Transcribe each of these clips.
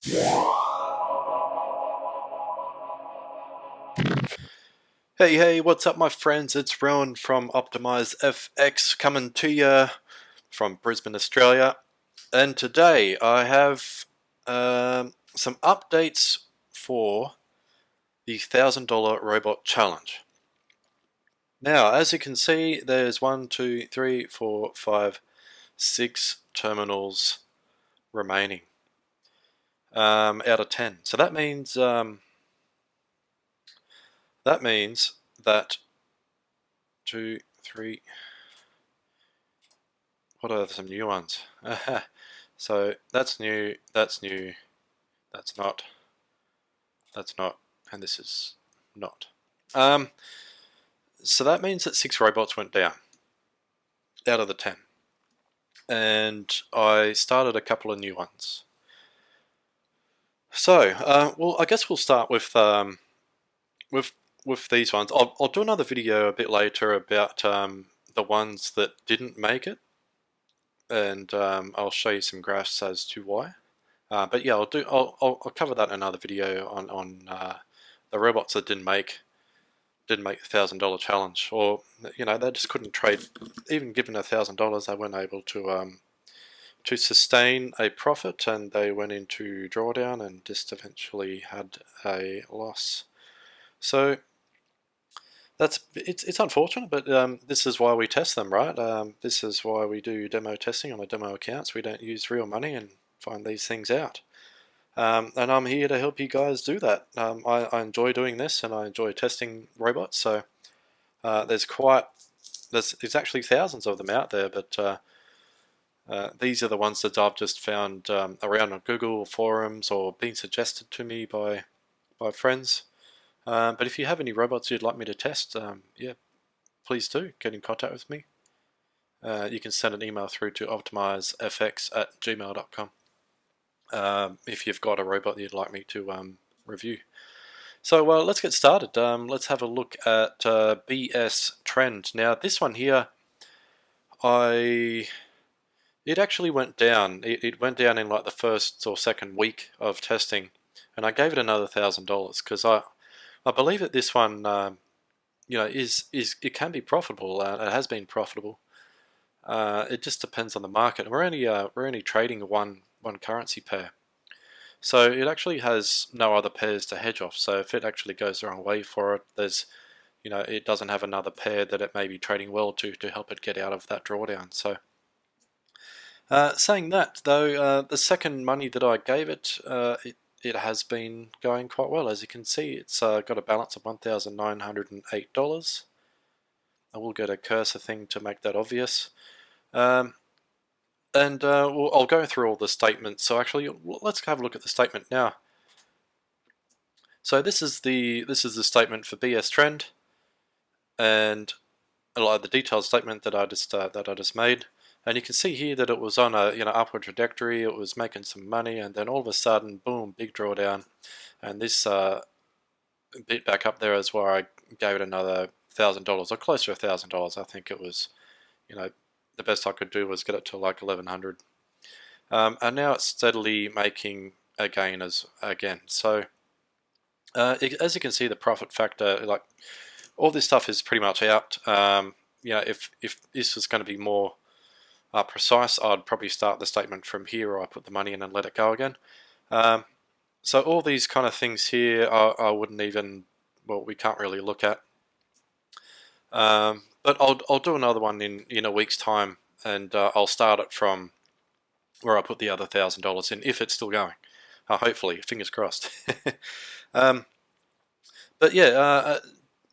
Hey, what's up my friends? It's Rowan from Optimize FX coming to you from Brisbane, Australia. And today I have some updates for the $1,000 robot challenge. Now, as you can see, there's 1, 2, 3, 4, 5, 6 terminals remaining out of 10. So that means that 2, 3. What are some new ones? So that's new, that's new, that's not, and this is not. So that means that 6 robots went down out of the 10. And I started a couple of new ones. So, well, I guess we'll start with these ones. I'll do another video a bit later about the ones that didn't make it, and I'll show you some graphs as to why. But yeah, I'll cover that in another video on the robots that didn't make the $1,000 challenge, or they just couldn't trade. Even given $1,000, they weren't able to sustain a profit, and they went into drawdown and just eventually had a loss. So it's unfortunate, but this is why we test them, right? This is why we do demo testing on the demo accounts. We don't use real money and find these things out. And I'm here to help you guys do that. I enjoy doing this, and I enjoy testing robots. So there's actually thousands of them out there, but these are the ones that I've just found around on Google forums or been suggested to me by friends. But if you have any robots you'd like me to test, yeah, please do get in contact with me. You can send an email through to optimizefx@gmail.com if you've got a robot that you'd like me to review. So let's get started. Let's have a look at EABSTrend. Now this one here, it actually went down. It went down in like the first or second week of testing, and I gave it another $1,000 because I believe that this one, it can be profitable. It has been profitable. It just depends on the market. We're only trading one currency pair, so it actually has no other pairs to hedge off. So if it actually goes the wrong way for it, it doesn't have another pair that it may be trading well to help it get out of that drawdown. So. Saying that though, the second money that I gave it, it has been going quite well. As you can see, it's got a balance of $1,908. I will get a cursor thing to make that obvious. I'll go through all the statements. So actually, let's have a look at the statement now. So this is the statement for EABSTrend, and a lot of the detailed statement that I just made. And you can see here that it was on a upward trajectory. It was making some money, and then all of a sudden, boom, big drawdown. And this bit back up there is where I gave it another $1,000 or close to $1,000. I think it was, the best I could do was get it to like 1,100. And now it's steadily making a gain again. So as you can see, the profit factor, like all this stuff is pretty much out. If this was going to be more precise, I'd probably start the statement from here, or I put the money in and let it go again. So all these kind of things here, I wouldn't even, we can't really look at. But I'll do another one in a week's time, and I'll start it from where I put the other $1,000 in, if it's still going. Hopefully, fingers crossed. But yeah,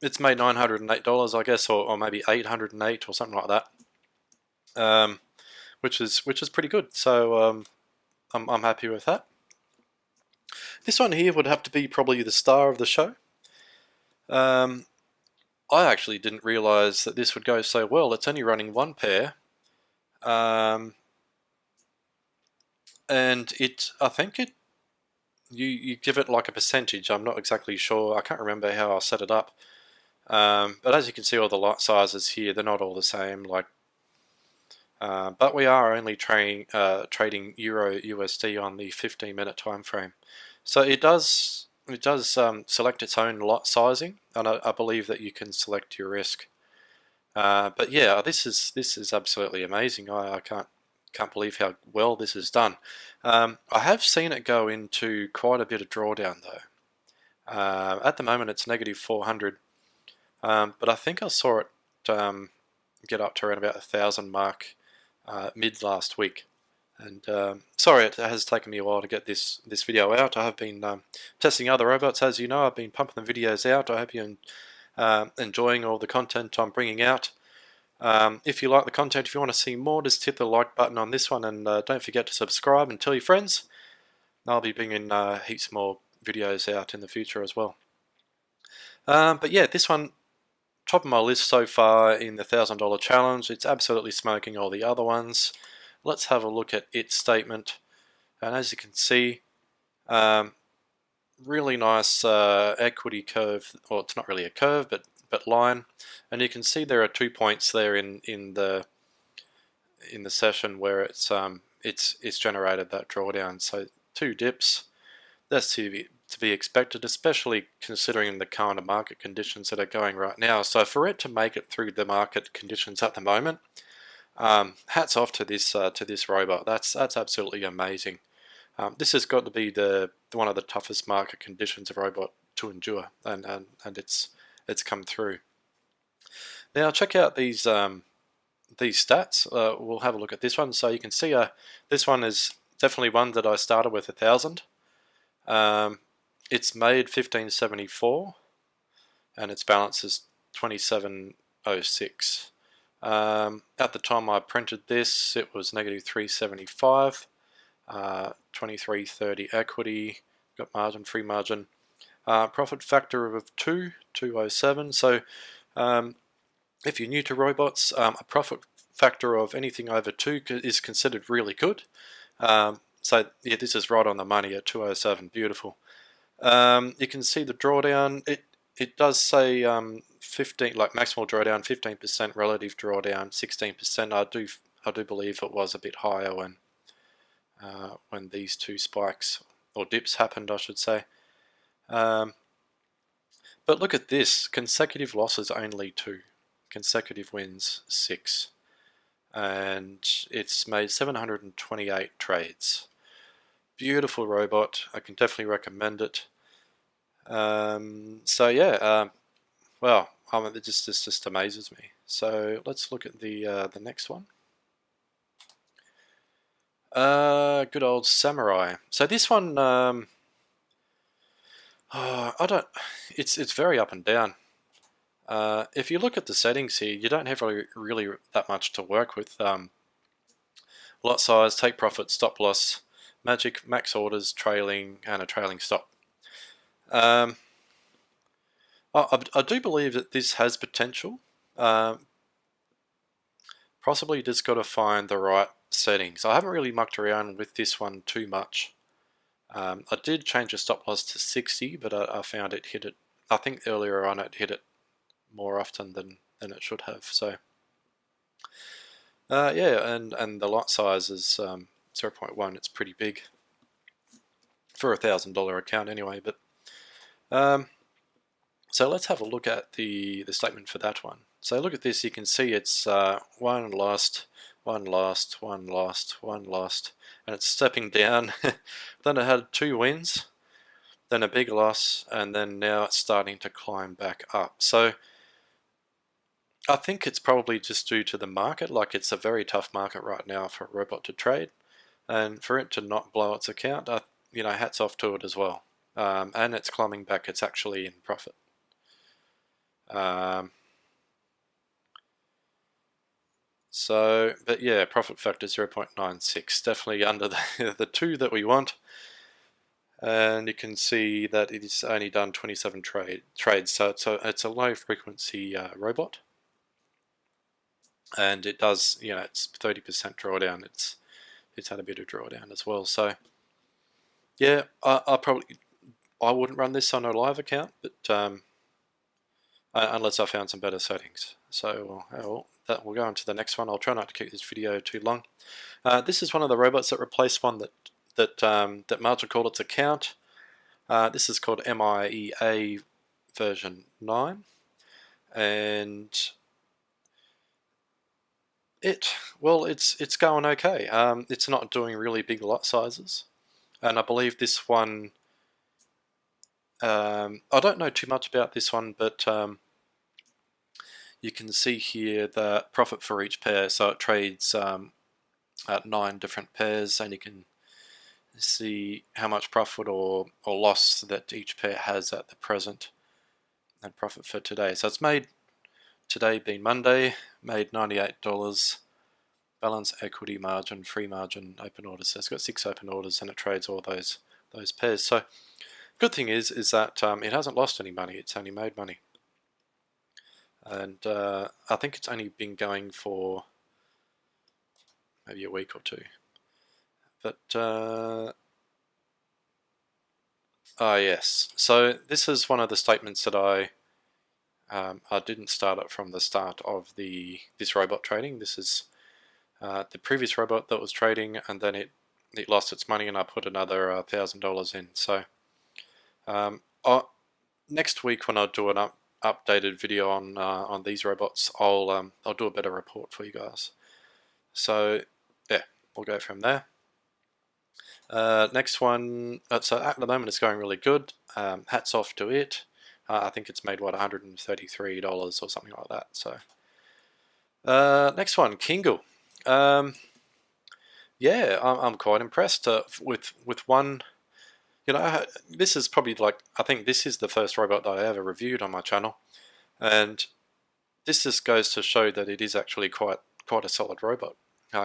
it's made $908, I guess, or maybe $808 or something like that. Which is pretty good. So I'm happy with that. This one here would have to be probably the star of the show. I actually didn't realize that this would go so well. It's only running one pair, and I think you give it like a percentage. I'm not exactly sure. I can't remember how I set it up. But as you can see, all the lot sizes here, they're not all the same. Like but we are only trading Euro USD on the 15-minute time frame. So it does select its own lot sizing, and I believe that you can select your risk. But yeah, this is absolutely amazing. I can't believe how well this is done. I have seen it go into quite a bit of drawdown though. At the moment it's negative 400, but I think I saw it get up to around about 1,000 mark mid last week. And sorry, it has taken me a while to get this video out. I have been testing other robots, as you know. I've been pumping the videos out. I hope you're enjoying all the content I'm bringing out. If you like the content, if you want to see more, just hit the like button on this one, and don't forget to subscribe and tell your friends. I'll be bringing heaps more videos out in the future as well. But yeah, this one, top of my list so far in the $1,000 challenge. It's absolutely smoking all the other ones. Let's have a look at its statement, and as you can see, really nice equity curve. Well, it's not really a curve, but line, and you can see there are 2 points there in the session where it's generated that drawdown. So 2 dips. That's to be expected, especially considering the kind of market conditions that are going right now. So for it to make it through the market conditions at the moment, hats off to this robot. That's absolutely amazing. This has got to be one of the toughest market conditions a robot to endure, and it's come through. Now check out these stats. We'll have a look at this one. So you can see this one is definitely one that I started with 1,000. It's made 1574, and its balance is 2706. At the time I printed this, it was negative 375, 2330 equity, got margin, free margin, profit factor of 207. So if you're new to robots, a profit factor of anything over 2 is considered really good. So yeah, this is right on the money at 207. Beautiful. You can see the drawdown. It does say 15, like maximal drawdown, 15%, relative drawdown 16%. I do believe it was a bit higher when these 2 spikes or dips happened, I should say. But look at this: consecutive losses only 2, consecutive wins 6, and it's made 728 trades. Beautiful robot. I can definitely recommend it. So yeah, well, it just amazes me. So let's look at the next one. Good old Samurai. So this one, it's very up and down. If you look at the settings here, you don't have really that much to work with. Lot size, take profit, stop loss, magic, max orders, trailing, and a trailing stop. I do believe that this has potential. Possibly just got to find the right settings. I haven't really mucked around with this one too much. I did change the stop loss to 60, but I found it hit it. I think earlier on it hit it more often than it should have. So yeah, and the lot size is 0.1. It's pretty big for a $1,000 account anyway. But so let's have a look at the statement for that one. So look at this. You can see it's one lost, one lost, one lost, one lost, and it's stepping down. Then it had 2 wins, then a big loss, and then now it's starting to climb back up. So I think it's probably just due to the market. Like, it's a very tough market right now for a robot to trade, and for it to not blow its account, you know, hats off to it as well. And it's climbing back. It's actually in profit. So, but yeah, profit factor 0.96, definitely under the 2 that we want. And you can see that it's only done 27 trades, so it's a low frequency robot. And it does, you know, it's 30% drawdown. It's had a bit of drawdown as well. So yeah, I wouldn't run this on a live account, but unless I found some better settings. So well, we'll go on to the next one. I'll try not to keep this video too long. This is one of the robots that replaced one that Martin called its account. This is called MIEA version 9, and it's going okay. It's not doing really big lot sizes, and I believe this one, I don't know too much about this one, but you can see here the profit for each pair. So it trades at 9 different pairs, and you can see how much profit or loss that each pair has at the present, and profit for today. So it's made, today being Monday, made $98. Balance, equity, margin, free margin, open orders. So it's got 6 open orders, and it trades all those pairs. So good thing is that it hasn't lost any money. It's only made money, and I think it's only been going for maybe a week or two. But yes. So this is one of the statements that I didn't start it from the start of this robot trading. This is the previous robot that was trading, and then it lost its money, and I put another $1,000 in. So next week when I do an updated video on these robots, I'll do a better report for you guys. So yeah, we'll go from there. Next one, so at the moment it's going really good. Hats off to it. I think it's made, what, $133 or something like that. So next one, Kingle. Yeah, I'm quite impressed with one. You know, this is probably like, I think this is the first robot that I ever reviewed on my channel, and this just goes to show that it is actually quite a solid robot,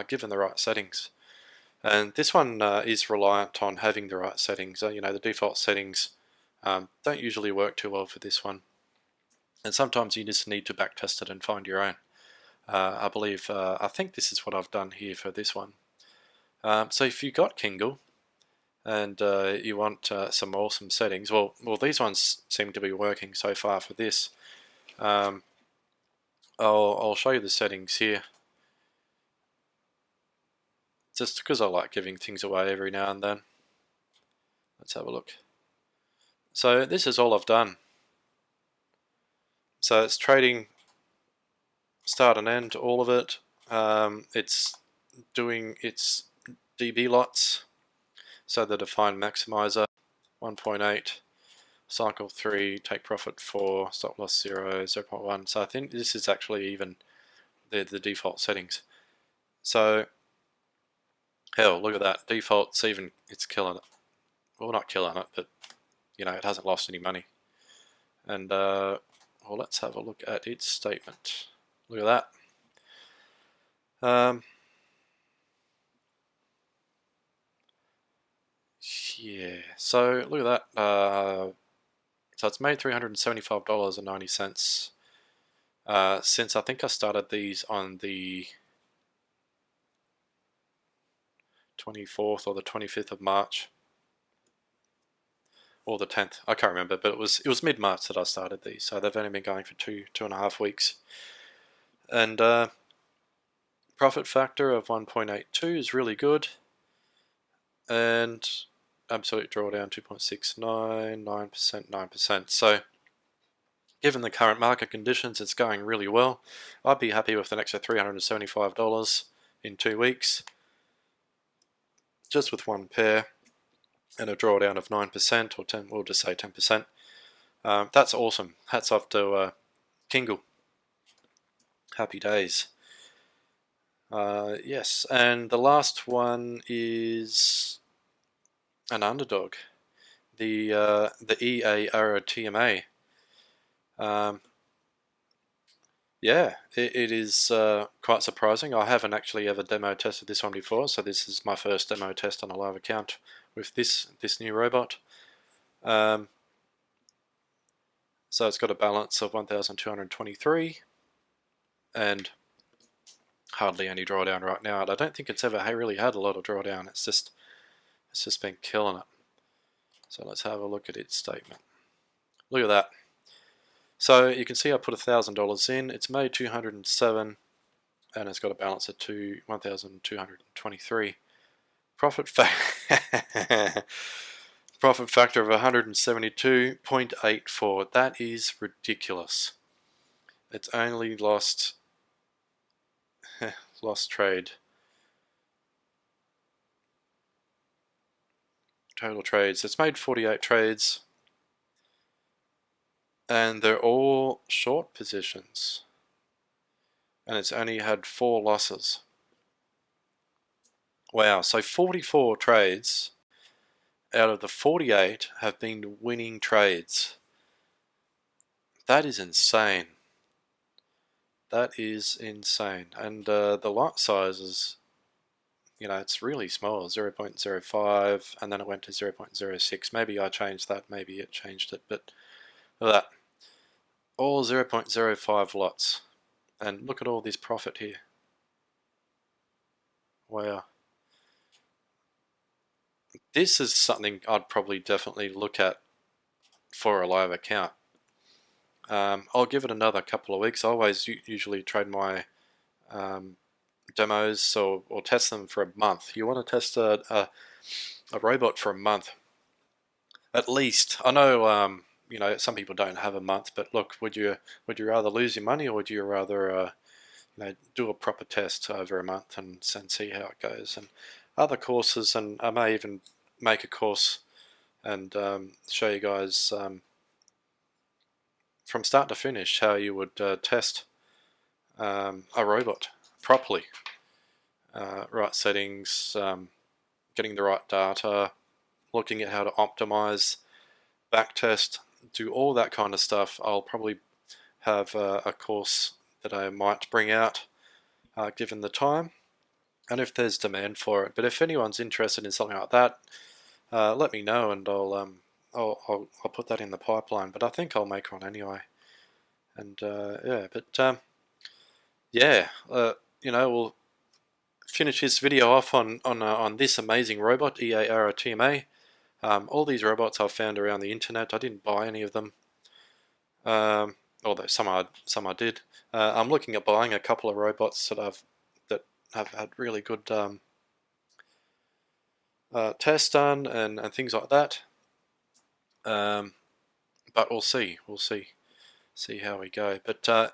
given the right settings. And this one is reliant on having the right settings. You know, the default settings don't usually work too well for this one, and sometimes you just need to backtest it and find your own. I believe, I think this is what I've done here for this one. So if you got Kingle and you want some awesome settings, well, these ones seem to be working so far for this. I'll show you the settings here, just because I like giving things away every now and then. Let's have a look. So this is all I've done. So it's trading start and end, all of it. It's doing its DB lots, so the defined maximizer 1.8, cycle 3, take profit 4, stop loss 0, 0.1. So I think this is actually even the default settings. So hell, look at that, default's even, it's killing it. Well, not killing it, but you know, it hasn't lost any money. And well, let's have a look at its statement. Look at that. Yeah, so look at that. So it's made $375.90 since I think I started these on the 24th or the 25th of March, or the 10th. I can't remember, but it was mid-March that I started these, so they've only been going for two and a half weeks. And profit factor of 1.82 is really good, and absolute drawdown 2.69, 9%, 9%. So given the current market conditions, it's going really well. I'd be happy with an extra $375 in 2 weeks, just with one pair, and a drawdown of 9% or 10. We'll just say 10%. That's awesome. Hats off to Tingle. Happy days. Yes, and the last one is an underdog, the EA Arrow TMA. Yeah, it is quite surprising. I haven't actually ever demo tested this one before, so this is my first demo test on a live account with this new robot. So it's got a balance of 1,223 and hardly any drawdown right now. And I don't think it's ever really had a lot of drawdown. It's just been killing it. So let's have a look at its statement. Look at that. So you can see I put $1,000 in. It's made 207, and it's got a balance of 1,223. Profit factor of 172.84. That is ridiculous. It's only lost trade. Total trades. It's made 48 trades, and they're all short positions, and it's only had 4 losses. Wow, so 44 trades out of the 48 have been winning trades. That is insane. That is insane. And the lot size is, you know, it's really small, 0.05, and then it went to 0.06. Maybe I changed that, maybe it changed it, but look at that. All 0.05 lots. And look at all this profit here. Wow. This is something I'd probably definitely look at for a live account. I'll give it another couple of weeks. I always usually trade my demos or test them for a month. You want to test a robot for a month at least. I know you know, some people don't have a month, but look, would you rather lose your money, or would you rather you know, do a proper test over a month and see how it goes? And other courses, and I may even make a course and show you guys from start to finish how you would test a robot properly. Right settings, getting the right data, looking at how to optimize, backtest, do all that kind of stuff. I'll probably have a course that I might bring out given the time and if there's demand for it. But if anyone's interested in something like that, let me know, and I'll put that in the pipeline. But I think I'll make one anyway. And yeah, but yeah, you know, we'll finish this video off on this amazing robot, EA Arrow TMA. All these robots I've found around the internet. I didn't buy any of them, although some I did. I'm looking at buying a couple of robots that have had really good tests done and things like that. But we'll see how we go. But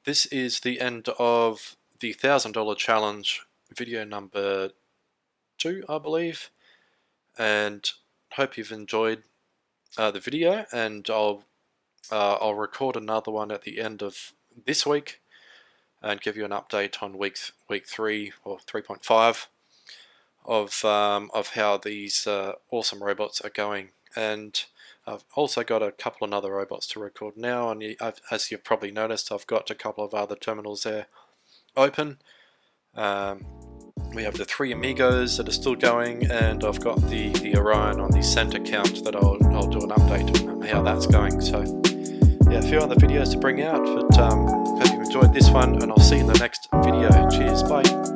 this is the end of the $1,000 challenge video number 2, I believe, and hope you've enjoyed the video. And I'll record another one at the end of this week and give you an update on week 3 or 3.5 of how these awesome robots are going. And I've also got a couple of other robots to record now, and as you've probably noticed, I've got a couple of other terminals there open. We have the 3 Amigos that are still going, and I've got the Orion on the cent account that I'll do an update on how that's going. So yeah, a few other videos to bring out, but hope you enjoyed this one, and I'll see you in the next video. Cheers, bye.